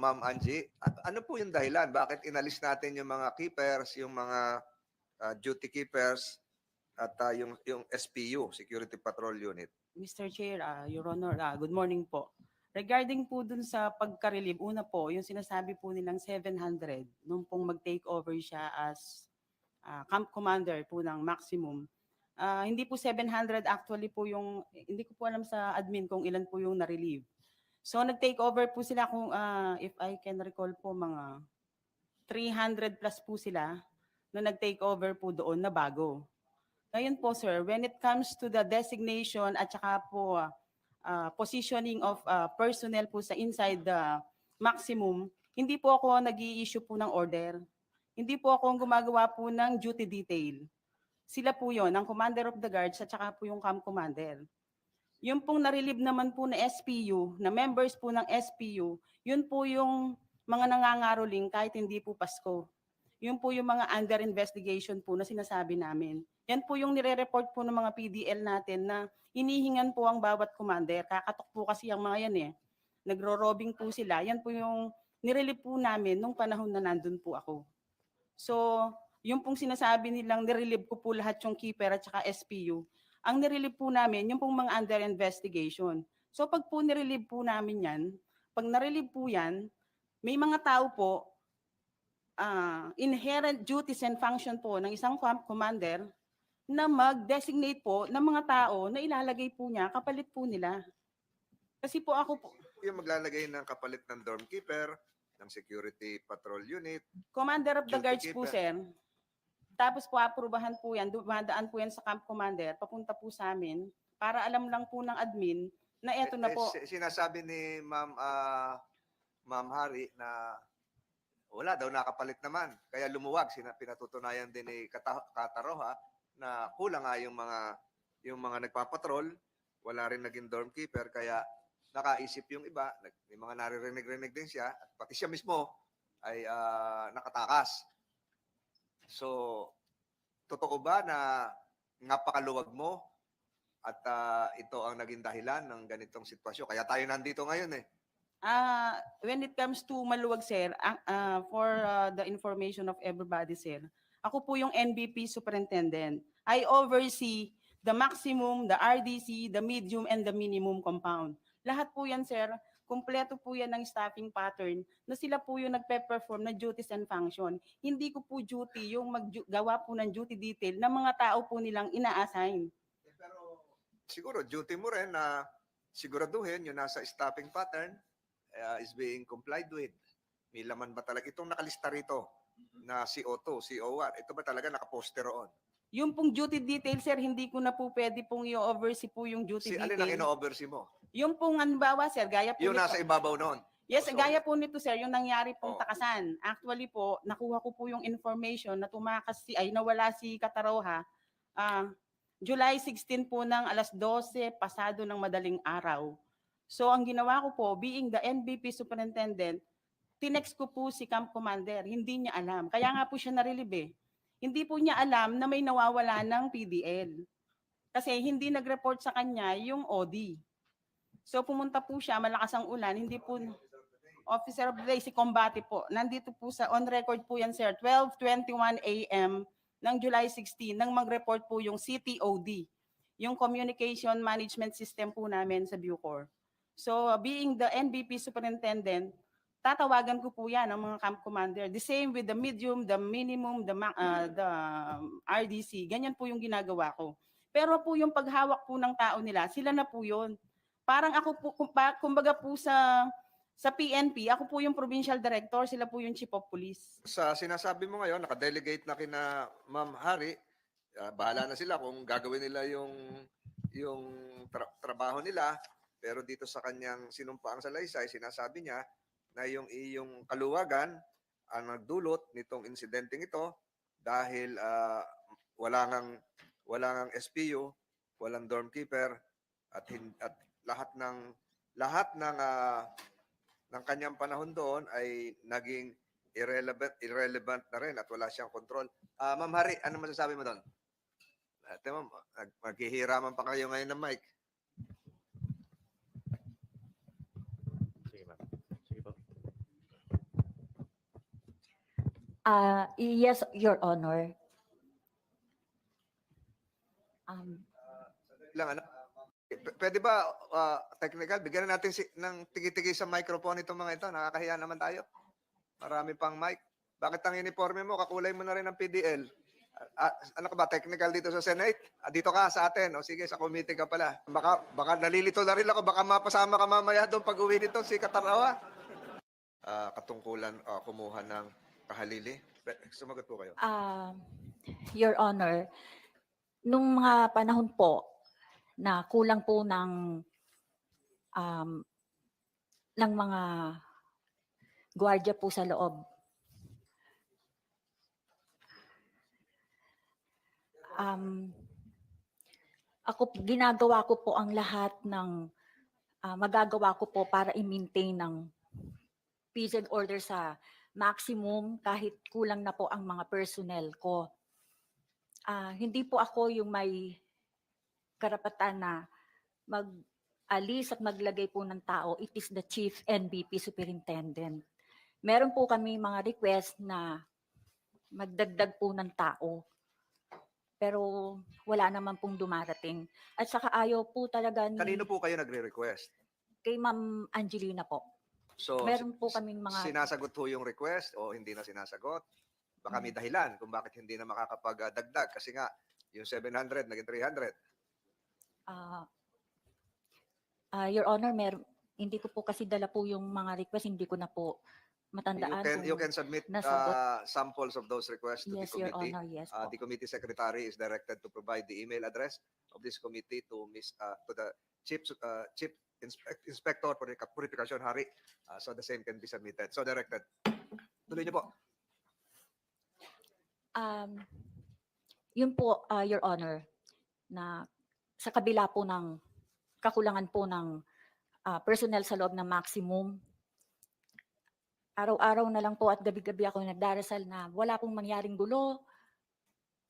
Ma'am Angie, ano po yung dahilan? Bakit inalis natin yung mga keepers, yung mga duty keepers, at yung SPU, Security Patrol Unit? Mr. Chair, Your Honor, good morning po. Regarding po dun sa pagka-relieve, una po, yung sinasabi po nilang 700, nung pong mag-take over siya as camp commander po ng maximum. Hindi po 700 actually po yung, hindi ko po alam sa admin kung ilan po yung na-relieve. So nag-take over po sila kung, if I can recall po, mga 300 plus po sila na nag-take over po doon na bago. Ngayon po sir, when it comes to the designation at saka po positioning of personnel po sa inside the maximum, hindi po ako nag-i-issue po ng order. Hindi po ako gumagawa po ng duty detail. Sila po yon, ang commander of the guards at saka po yung camp commander. Yung pong na-relieve naman po na SPU, na members po ng SPU, yun po yung mga nangangaroling kahit hindi po Pasko. Yun po yung mga under investigation po na sinasabi namin. Yan po yung nire-report po ng mga PDL natin na hinihingan po ang bawat commander. Kakatok po kasi ang mga yan eh. Nagro-robbing po sila. Yan po yung nirelieve po namin nung panahon na nandun po ako. So, yung pong sinasabi nilang nirelieve ko po lahat yung keeper at saka SPU, ang nirelieve po namin, yung pong mga under investigation. So, pag po nirelieve po namin yan, pag narelieve po yan, may mga tao po, inherent duties and function po ng isang camp commander na mag-designate po ng mga tao na ilalagay po niya kapalit po nila. Kasi po ako po, Yung maglalagay ng kapalit ng dorm keeper, ng Security Patrol Unit, Commander of the duty Guards po, keeper. sir. Tapos po, aprubahan po yan, dumadaan po yan sa camp commander, papunta po sa amin, para alam lang po ng admin na eto na po. Sinasabi ni Ma'am Hari na wala daw nakapalit naman. Kaya lumuwag. Pinatutunayan din ni Kataroha na kulang nga yung mga nagpapatrol. Wala rin naging dorm keeper. Kaya nakaisip yung iba. May mga naririnig-rinig din siya. At pati siya mismo ay nakatakas. So, totoo ba na napakaluwag mo at ito ang naging dahilan ng ganitong sitwasyon? Kaya tayo nandito ngayon eh. When it comes to maluwag, sir, for the information of everybody, sir, ako po yung NBP superintendent. I oversee the maximum, the RDC, the medium, and the minimum compound. Lahat po yan, sir, kumpleto po yan ng staffing pattern na sila po yung nagpe-perform na duties and function. Hindi ko po duty yung maggawa po ng duty detail ng mga tao po nilang ina-assign. Pero siguro duty mo rin na siguraduhin yung nasa staffing pattern is being complied with. May laman ba talaga? Itong nakalista rito na CO2, CO1, ito ba talaga nakaposter roon? Yung pong duty detail, sir, hindi ko na po pwede pong i-oversee po yung duty detail. Alin ang ino-oversee mo? Yung pong halimbawa, sir, gaya po yung nito. nasa ibabaw noon? Yes, gaya po nito, sir, yung nangyari pong Oh. takasan. Actually po, nakuha ko po yung information na tumakas nawala si Kataroha, July 16 po ng alas 12 pasado ng madaling araw. So ang ginawa ko po, being the NBP superintendent, tinext ko po si camp commander, hindi niya alam. Kaya nga po siya na-relieve eh. Hindi po niya alam na may nawawala ng PDL. Kasi hindi nag-report sa kanya yung OD. So pumunta po siya, malakas ang ulan, hindi po Officer of the Day, si Combate po. Nandito po sa on record po yan, sir, 12:21 a.m. ng July 16 nang mag-report po yung CTOD, yung Communication Management System po namin sa Bucor. So being the NBP superintendent, tatawagan ko po yan ang mga camp commander. The same with the medium, the minimum, the RDC. Ganyan po yung ginagawa ko. Pero po yung paghawak po ng tao nila, sila na po yun. Parang ako po, kumbaga po sa PNP, ako po yung provincial director, sila po yung chief of police. Sa sinasabi mo ngayon, nakadelegate na kina Ma'am Hari, bahala na sila kung gagawin nila yung trabaho nila. Pero dito sa kanyang sinumpaang salaysay, sinasabi niya na yung iyong kaluwagan ang nagdulot nitong insidenteng ito dahil wala ngang SPU, walang dorm keeper at lahat ng kanyang panahon doon ay naging irrelevant na rin at wala siyang control. Ma'am Hari, ano masasabi mo doon? Maghihiraman pa kayo ngayon ng mic. Yes, Your Honor. Lang, ano? Pwede ba, technical, bigyan na natin ng tigi-tigi sa microphone itong mga ito. Nakakahiya naman tayo. Marami pang mic. Bakit ang uniforme mo, kakulay mo na rin ng PDL? Ano ka ba, technical dito sa Senate? Dito ka sa atin. O sige, sa committee ka pala. Baka nalilito na rin ako. Baka mapasama ka mamaya doon pag uwi dito si Katarawa. Katungkulan kumuha ng kahalili. Sumagot po kayo. Your Honor, nung mga panahon po na kulang po ng mga gwardiya po sa loob, ginagawa ko po ang lahat ng magagawa ko po para i-maintain ng peace and order sa maximum kahit kulang na po ang mga personnel ko. Hindi po ako yung may karapatan na mag-alis at maglagay po ng tao. It is the Chief NBP Superintendent. Meron po kami mga request na magdagdag po ng tao. Pero wala naman pong dumarating. At saka ayaw po talaga ni... Kanino po kayo nagre-request? Kay Ma'am Angelina po. So, Meron po kaming mga... sinasagot po yung request o hindi na sinasagot? Baka may dahilan kung bakit hindi na makakapagdagdag. Kasi nga, yung 700 naging 300. Your Honor, hindi ko po kasi dala po yung mga request. Hindi ko na po matandaan. You can submit nasagot. samples of those requests to Yes, the Your committee. Honor, yes po. The committee secretary is directed to provide the email address of this committee to the Chief Inspector Purification Hari, so the same can be submitted. So directed. Tuloy niyo po. Yun po, Your Honor, na sa kabila po ng kakulangan po ng personnel sa loob ng maximum, araw-araw na lang po at gabi-gabi ako nagdarasal na wala pong mangyaring gulo,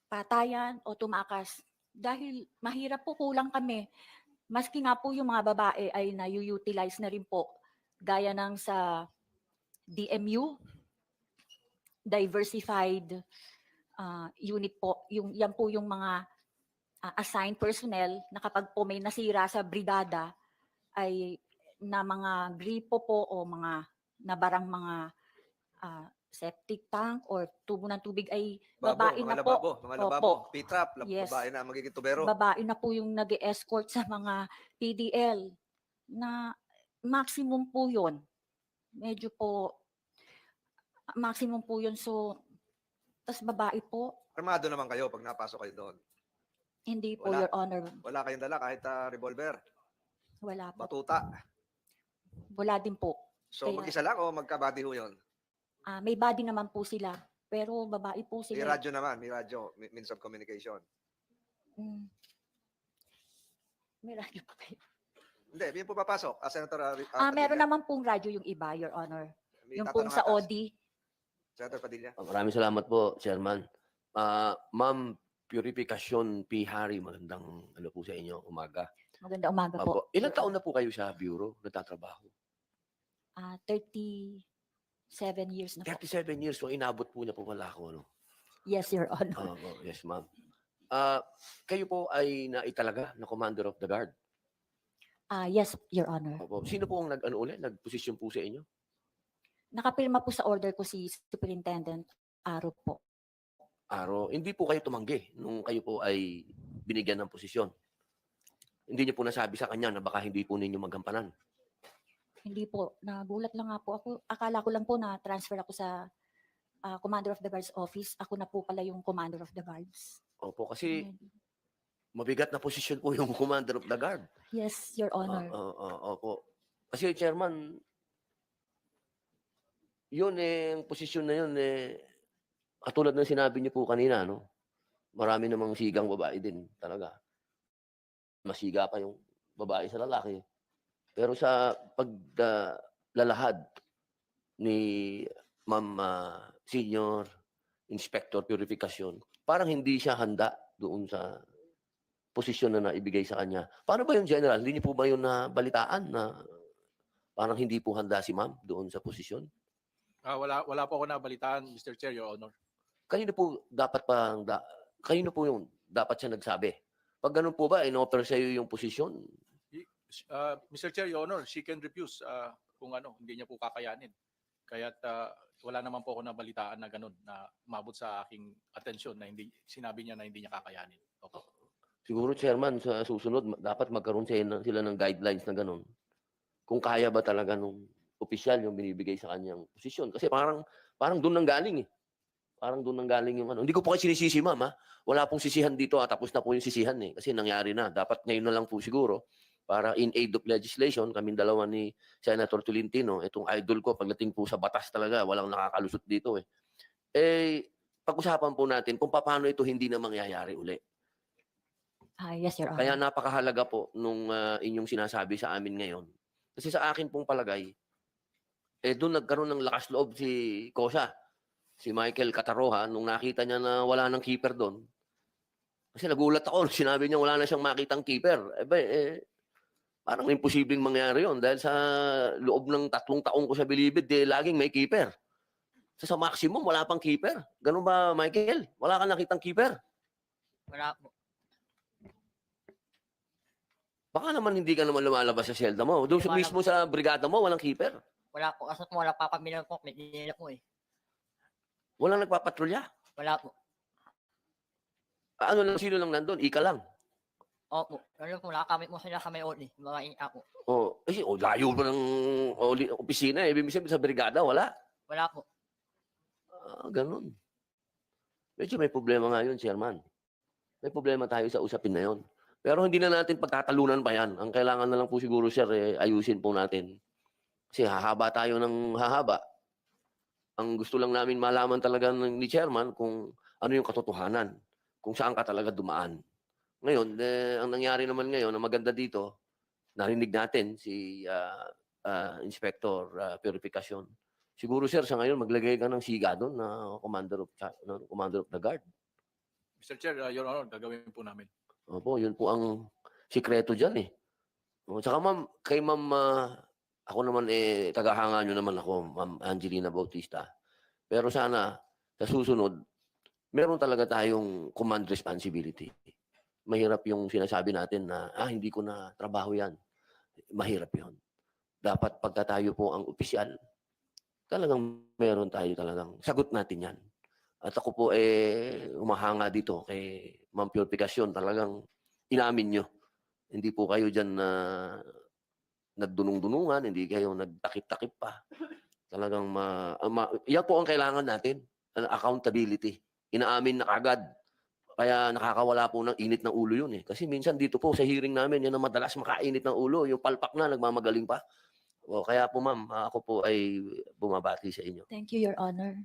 patayan o tumakas. Dahil mahirap po, kulang kami. Maski nga po yung mga babae ay na-utilize na rin po. Gaya ng sa DMU, Diversified Unit po. Yan po yung mga assigned personnel na kapag po may nasira sa brigada ay na mga gripo po o mga nabarang mga septic tank or tubo ng tubig ay babae na po. Mga lababo, P-trap, Yes. babae na magiging tubero. Babae na po yung nag-escort sa mga PDL na maximum po yun. Medyo po maximum po yun. So, tas babae po. Armado naman kayo pag napasok kayo doon. Hindi po, Wala. Your Honor. Wala kayong dala kahit revolver, Wala po. batuta. Wala din po. So Kaya- mag-isa lang o magkabady ho yun? May body naman po sila. Pero babae po May sila. radyo naman, may radyo, means of communication. May radyo pa kayo. Hindi, yun po papasok. Senator Meron Padilla. naman pong radyo yung iba, Your Honor. May Yung pong sa tatanong OD. Senator Padilla. Maraming salamat po, Chairman. Ma'am Purification P. Hari, magandang ano po sa inyo, umaga. Maganda umaga po. Opo. Ilang taon na po kayo sa bureau nagtatrabaho? 37 years na po. 37 years, so inabot po niya po pala ako. Ano? Yes, Your Honor. Opo, yes, ma'am. Kayo po ay naitalaga na Commander of the Guard. Yes, Your Honor. Opo. Sino po ang nag-posisyon po sa inyo? Nakapirma po sa order ko si Superintendent Aro po. Aro, hindi po kayo tumanggi nung kayo po ay binigyan ng posisyon. Hindi niyo po nasabi sa kanya na baka hindi po ninyo magampanan. Hindi po. Nagulat lang nga po ako. Akala ko lang po na transfer ako sa Commander of the Guards office. Ako na po pala yung Commander of the Guards. Opo, kasi mabigat na posisyon po yung Commander of the Guard. Yes, Your Honor. Opo. Kasi Chairman, yun yung posisyon na yun katulad ng sinabi niyo po kanina, no? Marami namang sigang babae din talaga. Masiga pa yung babae sa lalaki. Pero sa paglalahad ni Ma'am Senior Inspector Purification, parang hindi siya handa doon sa posisyon na naibigay sa kanya. Paano ba yung General? Hindi niyo po ba yun nabalitaan na parang hindi po handa si Ma'am doon sa posisyon? Wala po ako nabalitaan, Mr. Chair, Your Honor. Kanino po yung dapat siya nagsabi? Pag ganun po ba, in-offer sa iyo yung posisyon? Mr. Chair, Your Honor, she can refuse kung hindi niya po kakayanin. Kaya't wala naman po ako nabalitaan na ganun na umabot sa aking atensyon na sinabi niya na hindi niya kakayanin. Opo. Siguro, Chairman, sa susunod, dapat magkaroon sila ng guidelines na ganun. Kung kaya ba talaga nung opisyal yung binibigay sa kanyang posisyon. Kasi parang doon nang galing eh. Parang doon nang galing yung ano. Hindi ko po kayo sinisisi, ma'am, ha? Wala pong sisihan dito, tapos na po yung sisihan eh. Kasi nangyari na. Dapat ngayon na lang po siguro para in aid of legislation, kaming dalawa ni Senator Tolentino, itong idol ko, pagdating po sa batas talaga, walang nakakalusot dito eh. Pag-usapan po natin kung paano ito hindi na mangyayari uli. Yes, Your Honor. Kaya napakahalaga po nung inyong sinasabi sa amin ngayon. Kasi sa akin pong palagay, doon nagkaroon ng lakas loob si Kosa, si Michael Cataroha, nung nakita niya na wala ng keeper doon. Kasi nagulat ako, sinabi niya wala na siyang makitang keeper. Parang imposibleng mangyari yon dahil sa loob ng 3 taong ko sa Bilibid, laging may keeper. Sa maximum, wala pang keeper. Ganun ba, Michael? Wala ka nakitang keeper? Wala po. Baka naman hindi ka naman lumalabas sa selda mo. Doon Wala mismo sa brigada mo, walang keeper. Wala po. Kasi po wala pa kami ng po. May nila po eh. Walang nagpapatrolya. Wala po. Sino lang nandun? Ika lang. Opo. Ano po, nakakamit mo sila sa may oli. Mga ina po. Layo pa ng opisina. Ibig sabihin sa brigada, wala. Wala po. Ganun. Medyo may problema nga yun, Chairman. May problema tayo sa usapin na yun. Pero hindi na natin pagtatalunan pa yan. Ang kailangan na lang po siguro, sir, ayusin po natin. Kasi hahaba tayo ng hahaba. Ang gusto lang namin malaman talaga ni Chairman kung ano yung katotohanan. Kung saan ka talaga dumaan. Ngayon, ang nangyari naman ngayon, na maganda dito, narinig natin si Inspector Purificación. Siguro, sir, sa ngayon, maglagay ka ng siga doon na Commander of the Guard. Mr. Chair, Your Honor, gagawin po namin. Opo, yun po ang sikreto dyan eh. Tsaka ma'am, kay ma'am, ako naman tagahanga nyo naman ako, ma'am Angelina Bautista. Pero sana, sa susunod, meron talaga tayong command responsibility. Mahirap yung sinasabi natin na, hindi ko na trabaho yan. Mahirap yun. Dapat pagka tayo po ang opisyal, talagang meron tayo talagang sagot natin yan. At ako po humahanga dito kay Ma'am Purificación, talagang inamin nyo. Hindi po kayo dyan na nagdunong-dunungan, hindi kayo nagtakip-takip pa. Talagang yan po ang kailangan natin, accountability. Inaamin na kagad. Kaya nakakawala po ng init ng ulo yun eh. Kasi minsan dito po sa hearing namin, yan ang madalas makainit ng ulo. Yung palpak na, nagmamagaling pa. Kaya po ma'am, ako po ay bumabati sa inyo. Thank you, Your Honor.